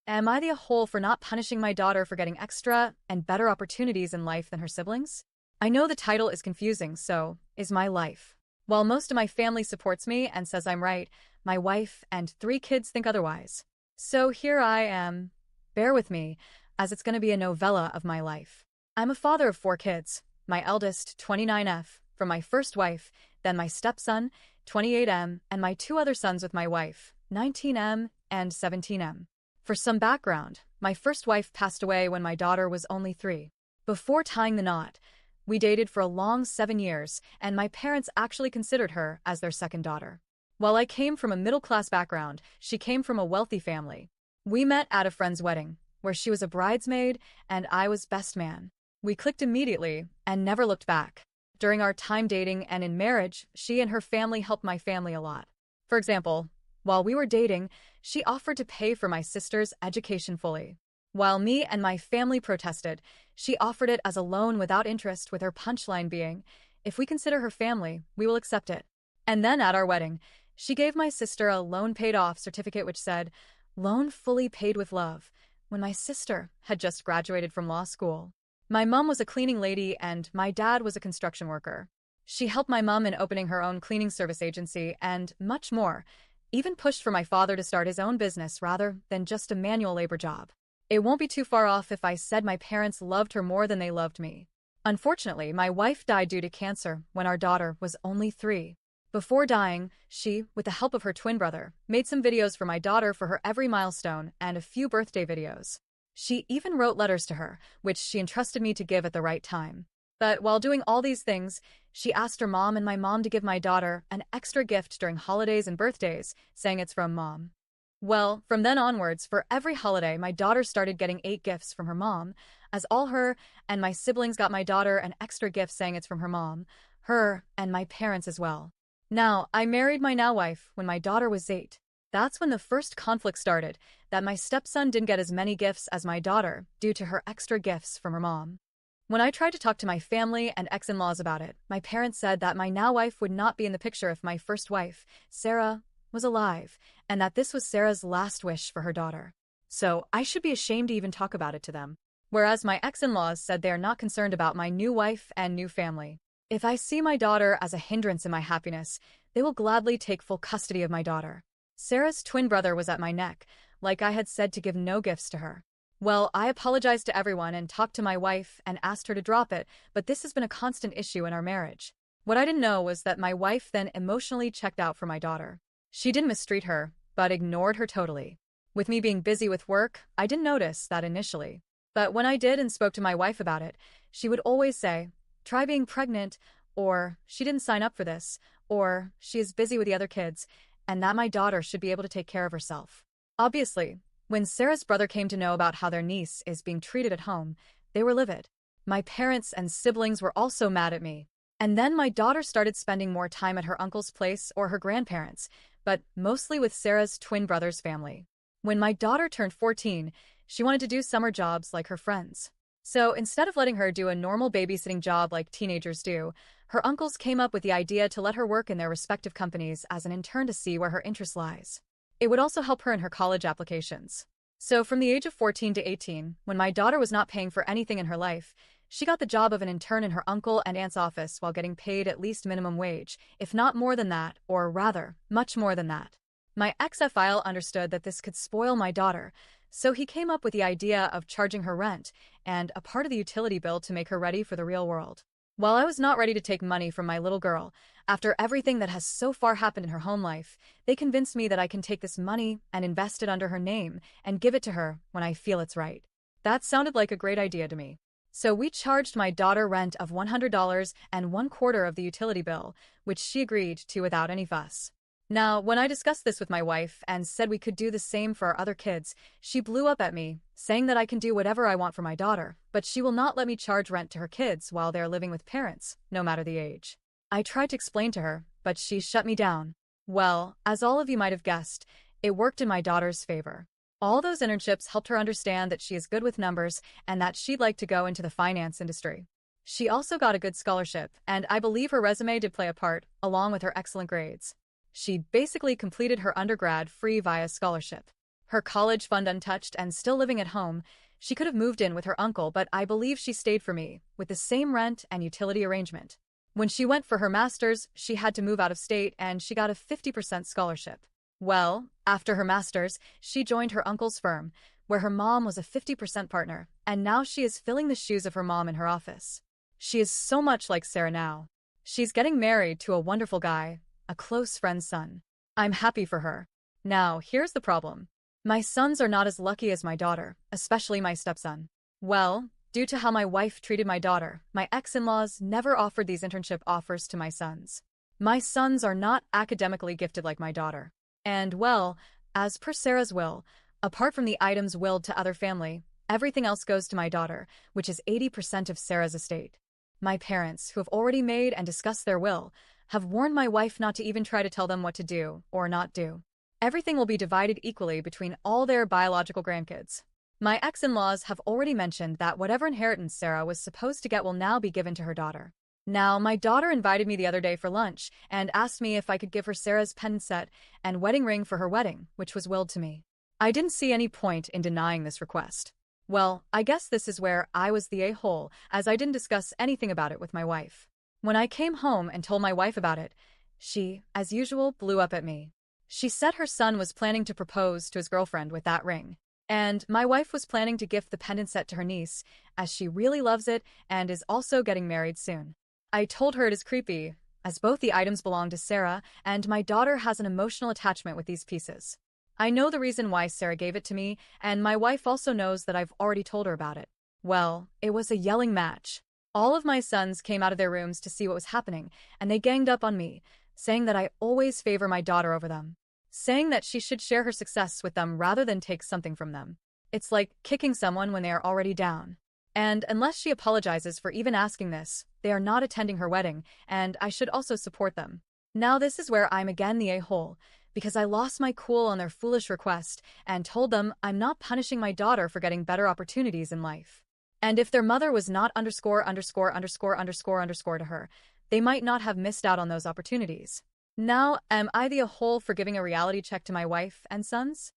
Am I the whole for not punishing my daughter for getting extra and better opportunities in life than her siblings? I know the title is confusing, so is my life. While most of my family supports me and says I'm right, my wife and 3 kids think otherwise. So here I am. Bear with me, as it's going to be a novella of my life. I'm a father of 4 kids, my eldest, 29F, from my first wife, then my stepson, 28M, and my 2 other sons with my wife, 19M and 17M. For some background, my first wife passed away when my daughter was only 3. Before tying the knot, we dated for a long 7 years, and my parents actually considered her as their second daughter. While I came from a middle-class background, she came from a wealthy family. We met at a friend's wedding, where she was a bridesmaid and I was best man. We clicked immediately and never looked back. During our time dating and in marriage, she and her family helped my family a lot. For example, while we were dating, she offered to pay for my sister's education fully. While me and my family protested, she offered it as a loan without interest, with her punchline being, "If we consider her family, we will accept it." And then at our wedding, she gave my sister a loan paid off certificate which said, "Loan fully paid with love," when my sister had just graduated from law school. My mom was a cleaning lady and my dad was a construction worker. She helped my mom in opening her own cleaning service agency and much more, even pushed for my father to start his own business rather than just a manual labor job. It won't be too far off if I said my parents loved her more than they loved me. Unfortunately, my wife died due to cancer when our daughter was only 3. Before dying, she, with the help of her twin brother, made some videos for my daughter for her every milestone and a few birthday videos. She even wrote letters to her, which she entrusted me to give at the right time. But while doing all these things, she asked her mom and my mom to give my daughter an extra gift during holidays and birthdays, saying it's from mom. Well, from then onwards, for every holiday, my daughter started getting 8 gifts from her mom, as all her and my siblings got my daughter an extra gift saying it's from her mom, her, and my parents as well. Now, I married my now wife when my daughter was 8. That's when the first conflict started, that my stepson didn't get as many gifts as my daughter due to her extra gifts from her mom. When I tried to talk to my family and ex-in-laws about it, my parents said that my now wife would not be in the picture if my first wife, Sarah, was alive, and that this was Sarah's last wish for her daughter. So I should be ashamed to even talk about it to them. Whereas my ex-in-laws said they are not concerned about my new wife and new family. If I see my daughter as a hindrance in my happiness, they will gladly take full custody of my daughter. Sarah's twin brother was at my neck, like I had said to give no gifts to her. Well, I apologized to everyone and talked to my wife and asked her to drop it, but this has been a constant issue in our marriage. What I didn't know was that my wife then emotionally checked out for my daughter. She didn't mistreat her, but ignored her totally. With me being busy with work, I didn't notice that initially. But when I did and spoke to my wife about it, she would always say, "Try being pregnant," or "She didn't sign up for this," or "She is busy with the other kids," and that my daughter should be able to take care of herself. Obviously, when Sarah's brother came to know about how their niece is being treated at home, they were livid. My parents and siblings were also mad at me. And then my daughter started spending more time at her uncle's place or her grandparents', but mostly with Sarah's twin brother's family. When my daughter turned 14, she wanted to do summer jobs like her friends. So instead of letting her do a normal babysitting job like teenagers do, her uncles came up with the idea to let her work in their respective companies as an intern to see where her interest lies. It would also help her in her college applications. So from the age of 14 to 18, when my daughter was not paying for anything in her life, she got the job of an intern in her uncle and aunt's office while getting paid at least minimum wage, if not more than that, or rather, much more than that. My ex-FIL understood that this could spoil my daughter, so he came up with the idea of charging her rent and a part of the utility bill to make her ready for the real world. While I was not ready to take money from my little girl, after everything that has so far happened in her home life, they convinced me that I can take this money and invest it under her name and give it to her when I feel it's right. That sounded like a great idea to me. So we charged my daughter rent of $100 and 1/4 of the utility bill, which she agreed to without any fuss. Now, when I discussed this with my wife and said we could do the same for our other kids, she blew up at me, saying that I can do whatever I want for my daughter, but she will not let me charge rent to her kids while they are living with parents, no matter the age. I tried to explain to her, but she shut me down. Well, as all of you might have guessed, it worked in my daughter's favor. All those internships helped her understand that she is good with numbers and that she'd like to go into the finance industry. She also got a good scholarship, and I believe her resume did play a part, along with her excellent grades. She basically completed her undergrad free via scholarship. Her college fund untouched and still living at home, she could have moved in with her uncle, but I believe she stayed for me, with the same rent and utility arrangement. When she went for her master's, she had to move out of state and she got a 50% scholarship. Well, after her master's, she joined her uncle's firm, where her mom was a 50% partner, and now she is filling the shoes of her mom in her office. She is so much like Sarah now. She's getting married to a wonderful guy, a close friend's son. I'm happy for her. Now, here's the problem. My sons are not as lucky as my daughter, especially my stepson. Well, due to how my wife treated my daughter, my ex-in-laws never offered these internship offers to my sons. My sons are not academically gifted like my daughter. And, well, as per Sarah's will, apart from the items willed to other family, everything else goes to my daughter, which is 80% of Sarah's estate. My parents, who have already made and discussed their will, have warned my wife not to even try to tell them what to do or not do. Everything will be divided equally between all their biological grandkids. My ex-in-laws have already mentioned that whatever inheritance Sarah was supposed to get will now be given to her daughter. Now, my daughter invited me the other day for lunch and asked me if I could give her Sarah's pendant set and wedding ring for her wedding, which was willed to me. I didn't see any point in denying this request. Well, I guess this is where I was the a-hole, as I didn't discuss anything about it with my wife. When I came home and told my wife about it, she, as usual, blew up at me. She said her son was planning to propose to his girlfriend with that ring. And my wife was planning to gift the pendant set to her niece, as she really loves it and is also getting married soon. I told her it is creepy, as both the items belong to Sarah, and my daughter has an emotional attachment with these pieces. I know the reason why Sarah gave it to me, and my wife also knows that I've already told her about it. Well, it was a yelling match. All of my sons came out of their rooms to see what was happening, and they ganged up on me, saying that I always favor my daughter over them. Saying that she should share her success with them rather than take something from them. It's like kicking someone when they are already down. And unless she apologizes for even asking this, they are not attending her wedding, and I should also support them. Now this is where I'm again the a-hole, because I lost my cool on their foolish request and told them I'm not punishing my daughter for getting better opportunities in life. And if their mother was not _____ to her, they might not have missed out on those opportunities. Now, am I the a-hole for giving a reality check to my wife and sons?